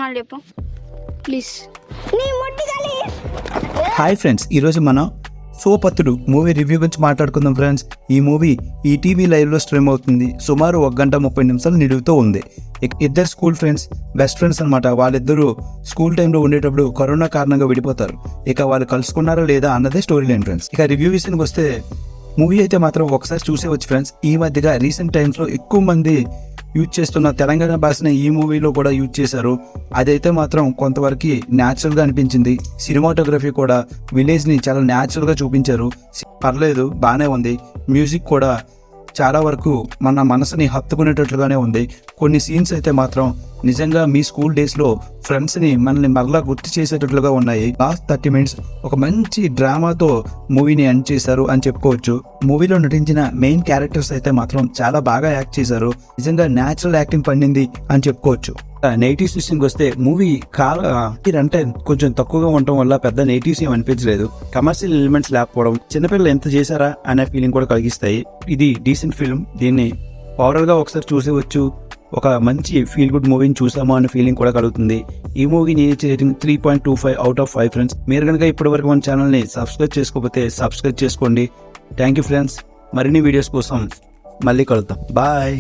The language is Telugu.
సినిమాలు చెప్పు ప్లీజ్. నీ ముట్టి గాలి. హాయ్ ఫ్రెండ్స్, ఈరోజు మనం సోపత్తుడు మూవీ రివ్యూ గురించి మాట్లాడుకుందాం ఫ్రెండ్స్. ఈ మూవీ ఈటీవీ లైవ్లో స్ట్రీమ్ అవుతుంది. సుమారు 1:30 నిడుగుతూ ఉంది. ఇద్దరు స్కూల్ ఫ్రెండ్స్, బెస్ట్ ఫ్రెండ్స్ అనమాట. వాళ్ళిద్దరూ స్కూల్ టైంలో ఉండేటప్పుడు కరోనా కారణంగా విడిపోతారు. ఇక వాళ్ళు కలుసుకున్నారా లేదా అన్నదే స్టోరీ లైన్ ఫ్రెండ్స్. ఇక రివ్యూ విషయానికి వస్తే మూవీ అయితే మాత్రం ఒకసారి చూసేవచ్చు ఫ్రెండ్స్. ఈ మధ్యగా రీసెంట్ టైమ్స్లో ఎక్కువ మంది యూజ్ చేస్తున్న తెలంగాణ భాషని ఈ మూవీలో కూడా యూజ్ చేశారు. అదైతే మాత్రం కొంతవరకు న్యాచురల్గా అనిపించింది. సినిమాటోగ్రఫీ కూడా విలేజ్ని చాలా న్యాచురల్గా చూపించారు. పర్లేదు, బాగానే ఉంది. మ్యూజిక్ కూడా చాలా వరకు మన మనసుని హత్తుకునేటట్లుగానే ఉంది. కొన్ని సీన్స్ అయితే మాత్రం నిజంగా మీ స్కూల్ డేస్లో ఫ్రెండ్స్ని మనల్ని మరలా గుర్తు చేసేటట్లుగా ఉన్నాయి. లాస్ట్ 30 minutes ఒక మంచి డ్రామాతో మూవీని ఎండ్ చేశారు అని చెప్పుకోవచ్చు. మూవీలో నటించిన మెయిన్ క్యారెక్టర్స్ అయితే మాత్రం చాలా బాగా యాక్ట్ చేశారు. నిజంగా న్యాచురల్ యాక్టింగ్ పండింది అని చెప్పుకోవచ్చు. నెగిటివ్స్ విషయానికి వస్తే మూవీ అంటే కొంచెం తక్కువగా ఉండటం వల్ల పెద్ద నెగిటివ్స్ ఏం అనిపించలేదు. కమర్షియల్ ఎలిమెంట్స్ లేకపోవడం, చిన్నపిల్లలు ఎంత చేశారా అనే ఫీలింగ్ కూడా కలిగిస్తాయి. ఇది డీసెంట్ ఫిల్మ్. దీన్ని ఓవరాల్ గా ఒకసారి చూసేవచ్చు. ఒక మంచి ఫీల్ గుడ్ మూవీని చూసామో అనే ఫీలింగ్ కూడా కలుగుతుంది. ఈ మూవీ నేను ఇచ్చే రేటింగ్ 3.25 out of 5 ఫ్రెండ్స్. మీరు కనుక ఇప్పటివరకు మన ఛానల్ని సబ్స్క్రైబ్ చేసుకోకపోతే సబ్స్క్రైబ్ చేసుకోండి. Thank you friends. మరిన్ని వీడియోస్ కోసం మళ్ళీ కలుద్దాం. బాయ్.